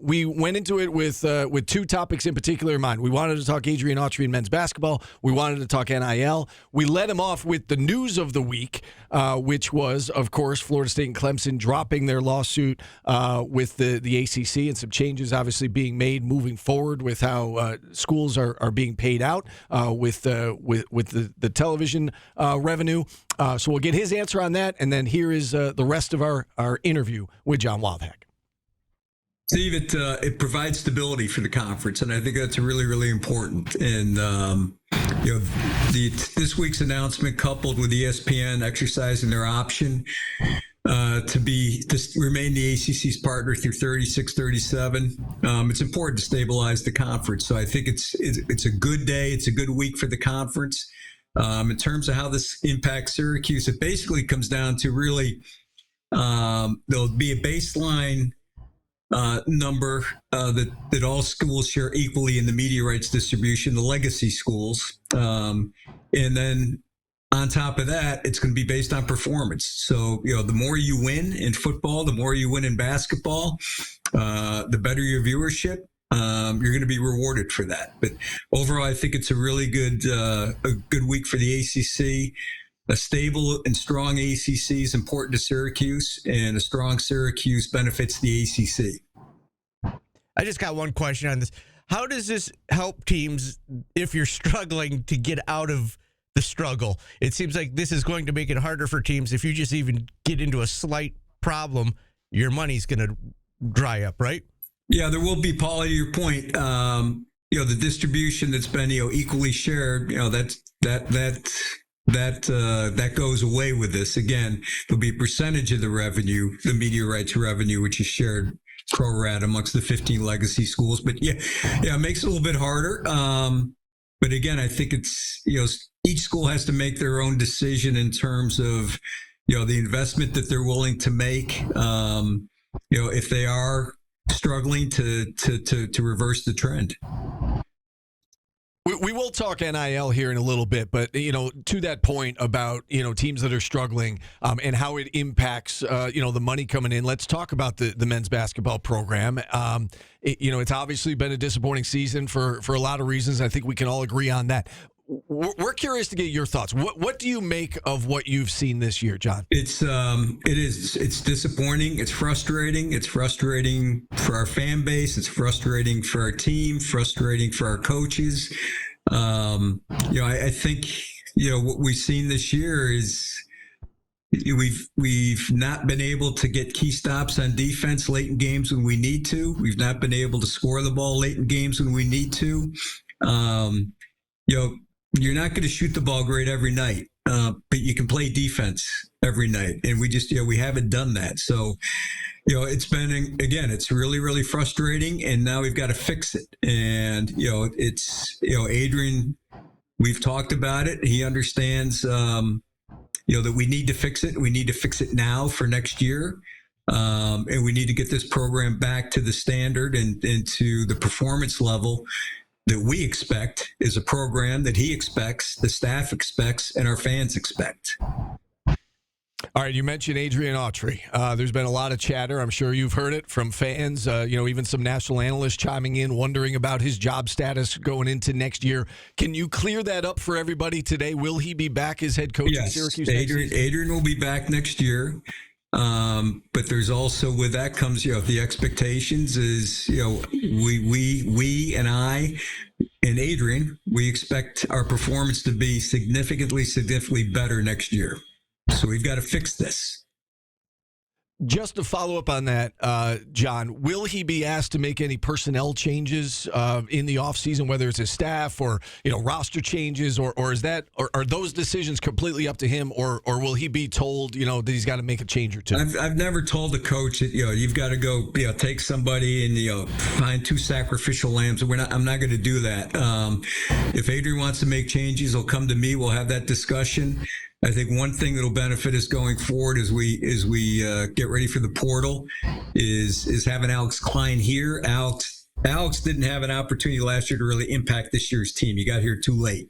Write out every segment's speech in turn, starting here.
We went into it with two topics in particular in mind. We wanted to talk Adrian Autry and men's basketball. We wanted to talk NIL. We led him off with the news of the week, which was, of course, Florida State and Clemson dropping their lawsuit with the ACC, and some changes obviously being made moving forward with how schools are being paid out with the television revenue. So we'll get his answer on that, and then here is the rest of our interview with John Wildhack. Steve, it provides stability for the conference, and I think that's really, really important. And this week's announcement, coupled with ESPN exercising their option to remain the ACC's partner through 36-37, it's important to stabilize the conference. So I think it's a good day. It's a good week for the conference. In terms of how this impacts Syracuse, it basically comes down to really there'll be a baseline number that all schools share equally in the media rights distribution, the legacy schools. And then on top of that, it's going to be based on performance. So, the more you win in football, the more you win in basketball, the better your viewership. You're going to be rewarded for that. But overall, I think it's a really good week for the ACC. A stable and strong ACC is important to Syracuse, and a strong Syracuse benefits the ACC. I just got one question on this. How does this help teams if you're struggling to get out of the struggle? It seems like this is going to make it harder for teams. If you just even get into a slight problem, your money's going to dry up, right? Yeah, there will be, Paul, to your point, the distribution that's been, equally shared, that goes away with this. Again, there'll be a percentage of the revenue, the media rights revenue, which is shared pro rata amongst the 15 legacy schools. But yeah, it makes it a little bit harder. But again, I think it's, each school has to make their own decision in terms of, the investment that they're willing to make. If they are struggling to reverse the trend. We will talk NIL here in a little bit, but, to that point about, teams that are struggling and how it impacts, the money coming in, let's talk about the men's basketball program. It's obviously been a disappointing season for a lot of reasons. I think we can all agree on that. We're curious to get your thoughts. What do you make of what you've seen this year, John? It's disappointing. It's frustrating. It's frustrating for our fan base. It's frustrating for our team. Frustrating for our coaches. I think what we've seen this year is we've not been able to get key stops on defense late in games when we need to. We've not been able to score the ball late in games when we need to. You're not going to shoot the ball great every night, but you can play defense every night. And we haven't done that. So, it's been, again, it's really, really frustrating. And now we've got to fix it. And, Adrian, we've talked about it. He understands, that we need to fix it. We need to fix it now for next year. And we need to get this program back to the standard and to the performance level that we expect is a program that he expects, the staff expects, and our fans expect. All right, you mentioned Adrian Autry. There's been a lot of chatter. I'm sure you've heard it from fans, even some national analysts chiming in, wondering about his job status going into next year. Can you clear that up for everybody today? Will he be back as head coach at Syracuse next season? Adrian will be back next year. But there's also, with that comes, the expectations is, we and I and Adrian, we expect our performance to be significantly better next year. So we've got to fix this. Just to follow up on that, John, will he be asked to make any personnel changes in the offseason, whether it's his staff or roster changes, or is that, or are those decisions completely up to him, or will he be told that he's got to make a change or two? I've never told the coach that you've got to go take somebody and find two sacrificial lambs. I'm not going to do that. If Adrian wants to make changes, he'll come to me. We'll have that discussion. I think one thing that'll benefit us going forward as we get ready for the portal is having Alex Klein here. Alex didn't have an opportunity last year to really impact this year's team. He got here too late.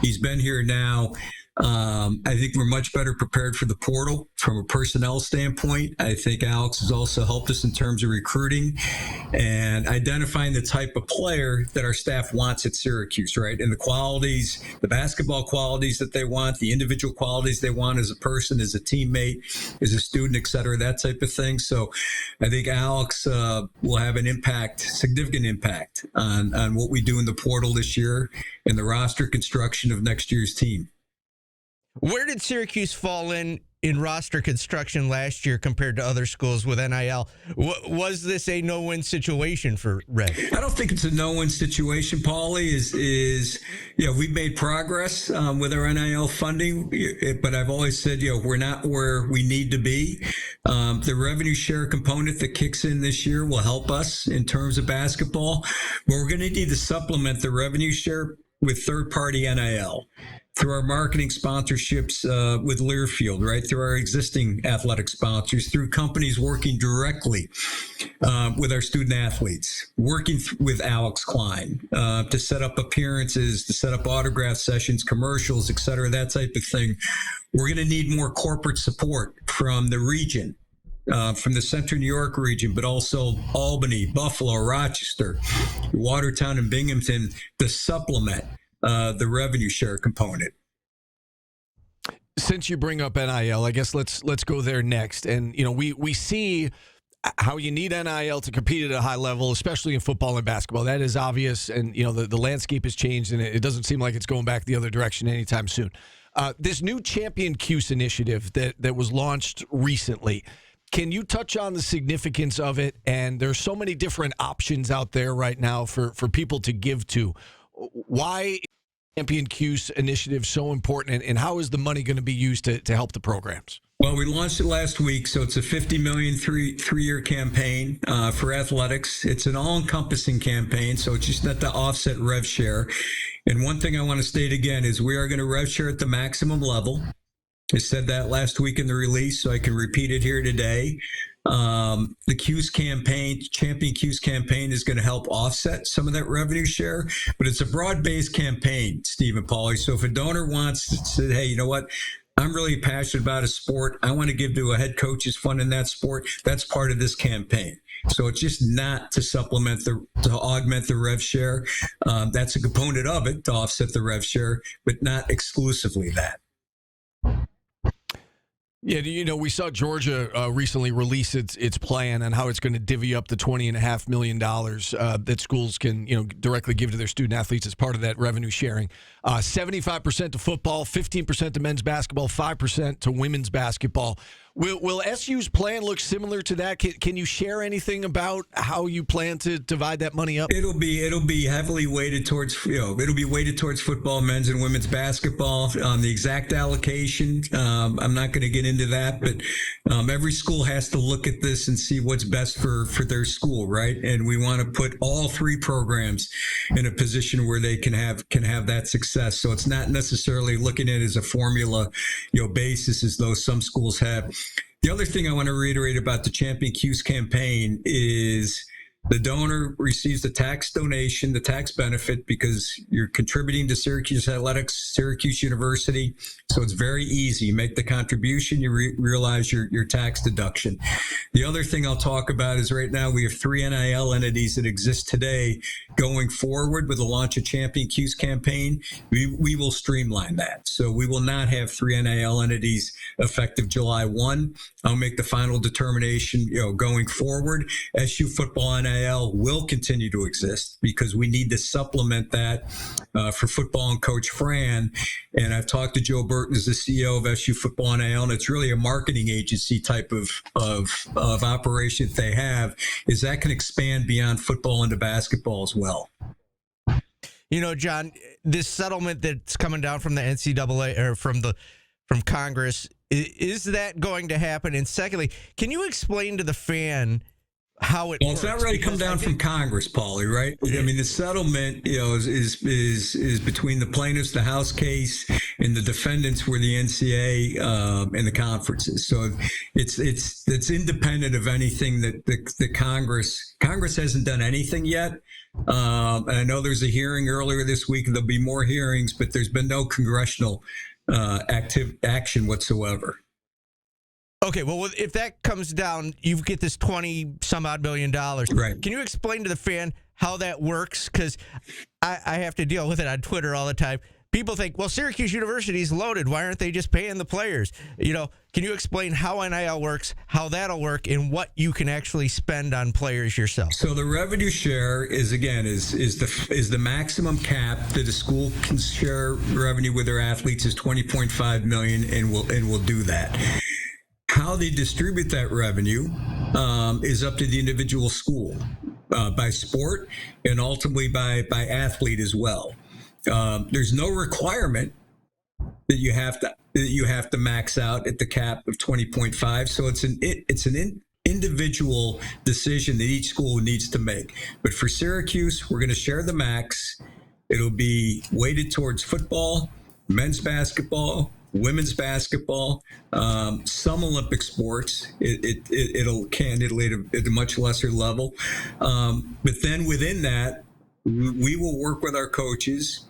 He's been here now I think we're much better prepared for the portal from a personnel standpoint. I think Alex has also helped us in terms of recruiting and identifying the type of player that our staff wants at Syracuse, right? And the qualities, the basketball qualities that they want, the individual qualities they want as a person, as a teammate, as a student, et cetera, that type of thing. So I think Alex will have an impact, significant impact on what we do in the portal this year and the roster construction of next year's team. Where did Syracuse fall in roster construction last year compared to other schools with NIL? Was this a no-win situation for Red? I don't think it's a no-win situation, Paulie. We've made progress with our NIL funding, but I've always said, we're not where we need to be. The revenue share component that kicks in this year will help us in terms of basketball, but we're going to need to supplement the revenue share with third-party NIL. Through our marketing sponsorships with Learfield, right? Through our existing athletic sponsors, through companies working directly with our student athletes, working with Alex Klein to set up appearances, to set up autograph sessions, commercials, et cetera, that type of thing. We're going to need more corporate support from the region. From the Central New York region, but also Albany, Buffalo, Rochester, Watertown, and Binghamton to supplement the revenue share component. Since you bring up NIL, I guess let's go there next. And we see how you need NIL to compete at a high level, especially in football and basketball. That is obvious, and the landscape has changed, and it doesn't seem like it's going back the other direction anytime soon. This new Champion Cuse initiative that was launched recently. Can you touch on the significance of it? And there's so many different options out there right now for people to give to. Why is the Champion Cuse initiative so important, and how is the money going to be used to help the programs? Well, we launched it last week, so it's a $50 million three-year campaign for athletics. It's an all-encompassing campaign, so it's just not to offset rev share. And one thing I want to state again is we are going to rev share at the maximum level. I said that last week in the release, so I can repeat it here today. The Cuse campaign, Champion Cuse campaign, is going to help offset some of that revenue share, but it's a broad-based campaign, Steve and Paulie. So if a donor wants to say, hey, you know what? I'm really passionate about a sport. I want to give to a head coach's fund in that sport. That's part of this campaign. So it's just not to supplement to augment the rev share. That's a component of it to offset the rev share, but not exclusively that. Yeah, we saw Georgia recently release its plan on how it's going to divvy up the $20.5 million that schools can, directly give to their student athletes as part of that revenue sharing. 75% to football, 15% to men's basketball, 5% to women's basketball. Will SU's plan look similar to that? Can you share anything about how you plan to divide that money up? It'll be heavily weighted towards football, men's and women's basketball. The exact allocation, I'm not going to get into that, but every school has to look at this and see what's best for their school, right? And we want to put all three programs in a position where they can have that success. So it's not necessarily looking at it as a formula, basis as though some schools have. The other thing I want to reiterate about the Champion Cuse campaign is the donor receives the tax donation, the tax benefit, because you're contributing to Syracuse Athletics, Syracuse University. So it's very easy. You make the contribution, you realize your tax deduction. The other thing I'll talk about is right now we have 3 NIL entities that exist today. Going forward with the launch of Champion Cuse campaign, we will streamline that. So we will not have 3 NIL entities effective July 1. I'll make the final determination, going forward. SU football NIL will continue to exist because we need to supplement that for football and Coach Fran. And I've talked to Joe Burton as the CEO of SU football NIL, and it's really a marketing agency type of operation that they have, is that can expand beyond football into basketball as well. John, this settlement that's coming down from the NCAA or from Congress, is that going to happen? And secondly, can you explain to the fan how it works? It's not really come down from Congress, Paulie, right? I mean, the settlement, is between the plaintiffs, the House case, and the defendants were the NCAA and the conferences. So it's independent of anything that the Congress hasn't done anything yet. And I know there's a hearing earlier this week, and there'll be more hearings, but there's been no congressional action whatsoever. Okay, well, if that comes down, you get this 20 some odd $1 million. Right. Can you explain to the fan how that works? Because I have to deal with it on Twitter all the time. People think, well, Syracuse University is loaded. Why aren't they just paying the players? Can you explain how NIL works, how that'll work, and what you can actually spend on players yourself? So the revenue share is the maximum cap that a school can share revenue with their athletes is $20.5 million, and will do that. How they distribute that revenue is up to the individual school, by sport and ultimately by athlete as well. There's no requirement that you have to max out at the cap of 20.5. So it's an individual decision that each school needs to make. But for Syracuse, we're going to share the max. It'll be weighted towards football, men's basketball, women's basketball, some Olympic sports. It'll candidly at a much lesser level. But then within that, we will work with our coaches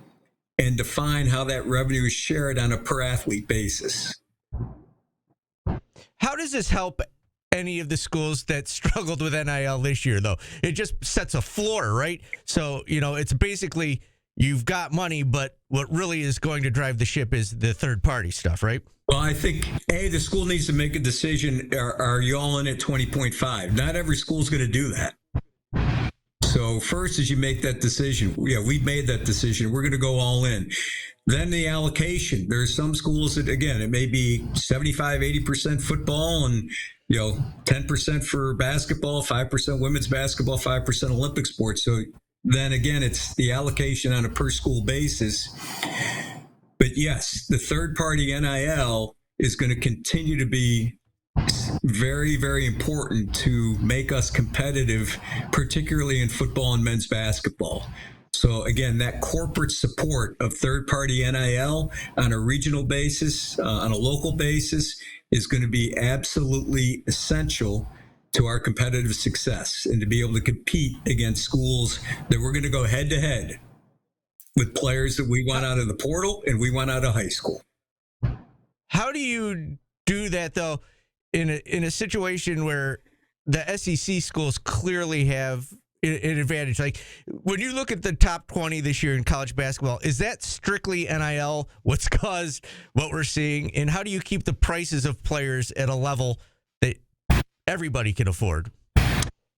and define how that revenue is shared on a per athlete basis. How does this help any of the schools that struggled with NIL this year, though? It just sets a floor, right? So, it's basically you've got money, but what really is going to drive the ship is the third party stuff, right? Well, I think, the school needs to make a decision. Are you all in at 20.5? Not every school's going to do that. So first, as you make that decision, we've made that decision. We're going to go all in. Then the allocation. There's some schools that, again, it may be 75, 80% football and, 10% for basketball, 5% women's basketball, 5% Olympic sports. So then again, it's the allocation on a per school basis. But yes, the third party NIL is going to continue to be very, very important to make us competitive, particularly in football and men's basketball. So again, that corporate support of third-party NIL on a regional basis, on a local basis, is going to be absolutely essential to our competitive success and to be able to compete against schools that we're going to go head-to-head with players that we want out of the portal and we want out of high school. How do you do that, though, in a situation where the SEC schools clearly have an advantage? Like, when you look at the top 20 this year in college basketball, is that strictly NIL what's caused what we're seeing? And how do you keep the prices of players at a level that everybody can afford?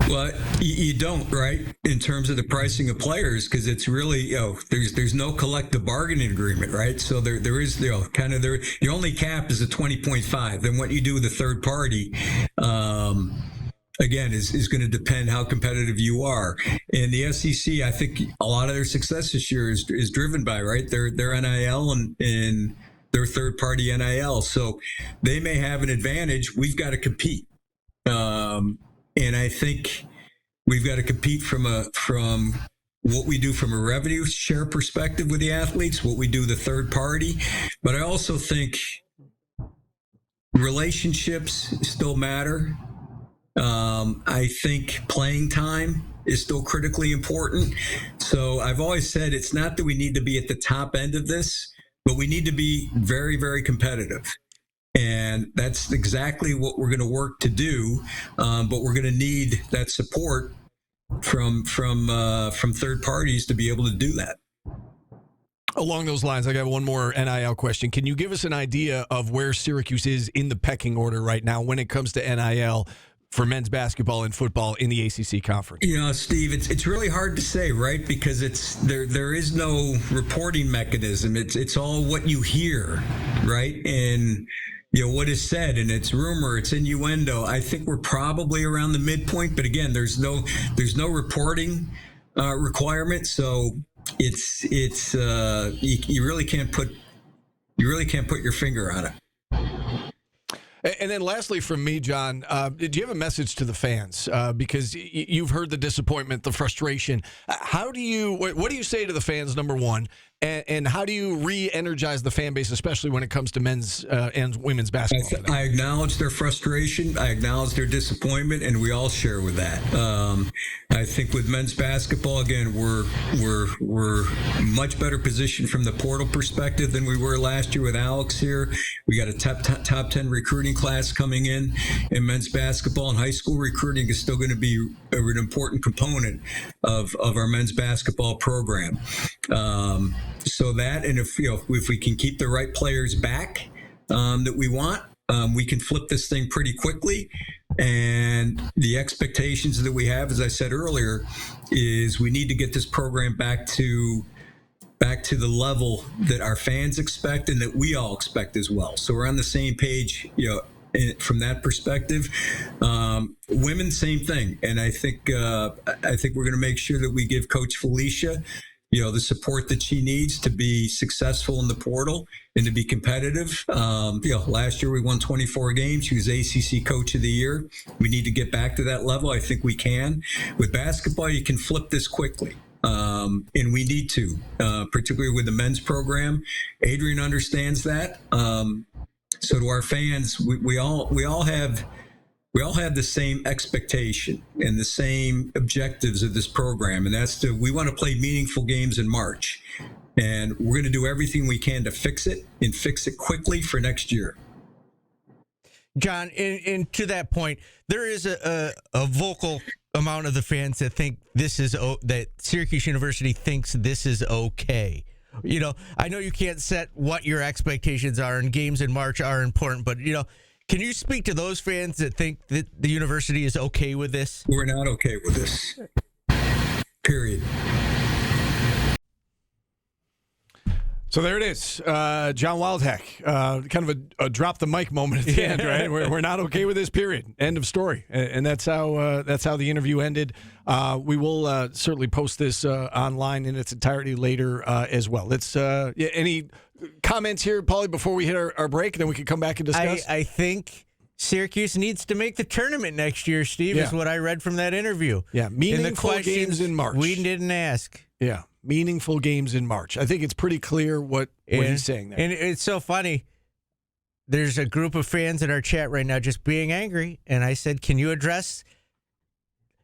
Well, you don't, right, in terms of the pricing of players, because it's really, there's no collective bargaining agreement, right? So there is, kind of the only cap is a 20.5. Then what you do with the third party, again, is going to depend how competitive you are. And the SEC, I think a lot of their success this year is driven by, right, their NIL and their third party NIL. So they may have an advantage. We've got to compete. And I think we've got to compete from what we do from a revenue share perspective with the athletes, what we do the third party. But I also think relationships still matter. I think playing time is still critically important. So I've always said it's not that we need to be at the top end of this, but we need to be very, very competitive. And that's exactly what we're going to work to do. But we're going to need that support from third parties to be able to do that. Along those lines, I got one more NIL question. Can you give us an idea of where Syracuse is in the pecking order right now when it comes to NIL for men's basketball and football in the ACC conference? Steve, it's really hard to say, right? Because there is no reporting mechanism. It's all what you hear, right? And what is said, and it's rumor, it's innuendo. I think we're probably around the midpoint, but again, there's no reporting requirement, so it's you really can't put your finger on it. And then lastly from me, John, do you have a message to the fans? Because you've heard the disappointment, the frustration. What do you say to the fans, number one? And how do you re-energize the fan base, especially when it comes to men's and women's basketball? I acknowledge their frustration. I acknowledge their disappointment, and we all share with that. I think with men's basketball, again, we're much better positioned from the portal perspective than we were last year with Alex here. We got a top 10 recruiting class coming in men's basketball, and high school recruiting is still going to be an important component of our men's basketball program. So that, and if we can keep the right players back that we want, we can flip this thing pretty quickly. And the expectations that we have, as I said earlier, is we need to get this program back to the level that our fans expect and that we all expect as well. So we're on the same page, from that perspective. Women, same thing. And I think we're going to make sure that we give Coach Felicia the support that she needs to be successful in the portal and to be competitive. Last year we won 24 games. She was ACC Coach of the Year. We need to get back to that level. I think we can. With basketball, you can flip this quickly. And we need to, particularly with the men's program. Adrian understands that. So to our fans, we all have the same expectation and the same objectives of this program, and that's we want to play meaningful games in March, and we're going to do everything we can to fix it and fix it quickly for next year. John, and to that point, there is a vocal amount of the fans that think that Syracuse University thinks this is okay. I know you can't set what your expectations are, and games in March are important, but can you speak to those fans that think that the university is okay with this? We're not okay with this. Period. So there it is, John Wildhack. Kind of a drop the mic moment at the end, right? We're not okay with this. Period. End of story. And that's how the interview ended. We will certainly post this online in its entirety later as well. Let's any comments here, Paulie, before we hit our break, and then we can come back and discuss. I think Syracuse needs to make the tournament next year, Steve, is what I read from that interview. Yeah, meaningful games in March. We didn't ask. Yeah, meaningful games in March. I think it's pretty clear what he's saying there. And it's so funny. There's a group of fans in our chat right now just being angry, and I said, can you address...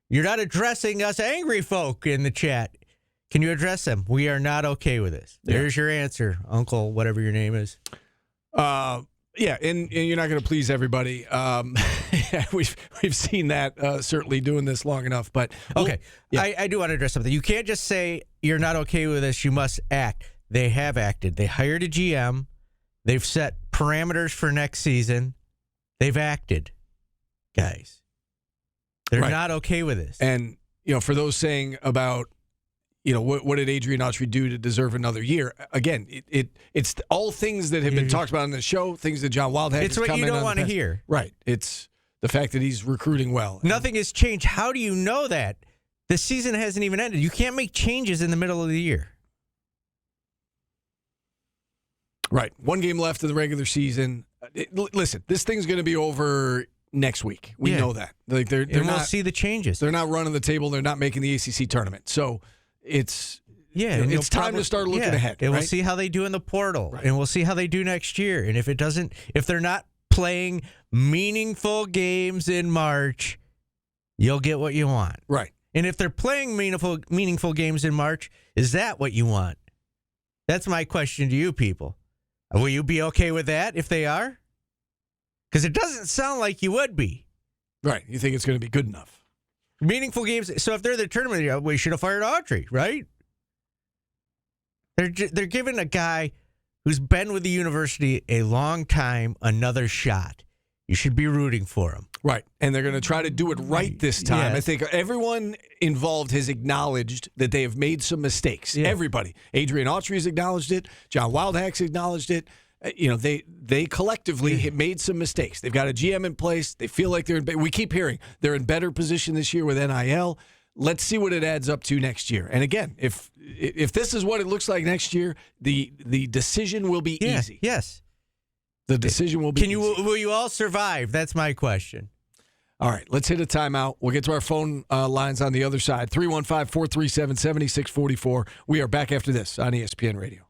You're not addressing us angry folk in the chat. Can you address them? We are not okay with this. There's your answer, Uncle, whatever your name is. And you're not going to please everybody. We've seen that certainly doing this long enough. But okay, I do want to address something. You can't just say you're not okay with this. You must act. They have acted. They hired a GM. They've set parameters for next season. They've acted, guys. They're not okay with this. And for those saying about what did Adrian Autry do to deserve another year? Again, it's all things that have been talked about on the show, things that John Wildhack has come in on. It's what you don't want to hear. Right. It's the fact that he's recruiting well. Nothing has changed. How do you know that? The season hasn't even ended. You can't make changes in the middle of the year. Right. One game left of the regular season. Listen, this thing's going to be over next week. We know that. Like they're we'll not see the changes. They're not running the table. They're not making the ACC tournament. So it's it's time to start looking ahead. And right? we'll see how they do in the portal, right. and we'll see how they do next year. And if they're not playing meaningful games in March, you'll get what you want. Right. And if they're playing meaningful games in March, is that what you want? That's my question to you people. Will you be okay with that if they are? Because it doesn't sound like you would be. Right. You think it's going to be good enough. Meaningful games. So if they're the tournament, we should have fired Autry, right? They're giving a guy who's been with the university a long time another shot. You should be rooting for him. Right. And they're going to try to do it right this time. Yes. I think everyone involved has acknowledged that they have made some mistakes. Yeah. Everybody. Adrian Autry's acknowledged it. John Wildhack's acknowledged it. They collectively have made some mistakes. They've got a GM in place. They feel like we keep hearing they're in better position this year with NIL. Let's see what it adds up to next year. And again, if this is what it looks like next year, the decision will be easy. Yes. The decision will be easy. Will you all survive? That's my question. All right, let's hit a timeout. We'll get to our phone lines on the other side. 315-437-7644. We are back after this on ESPN Radio.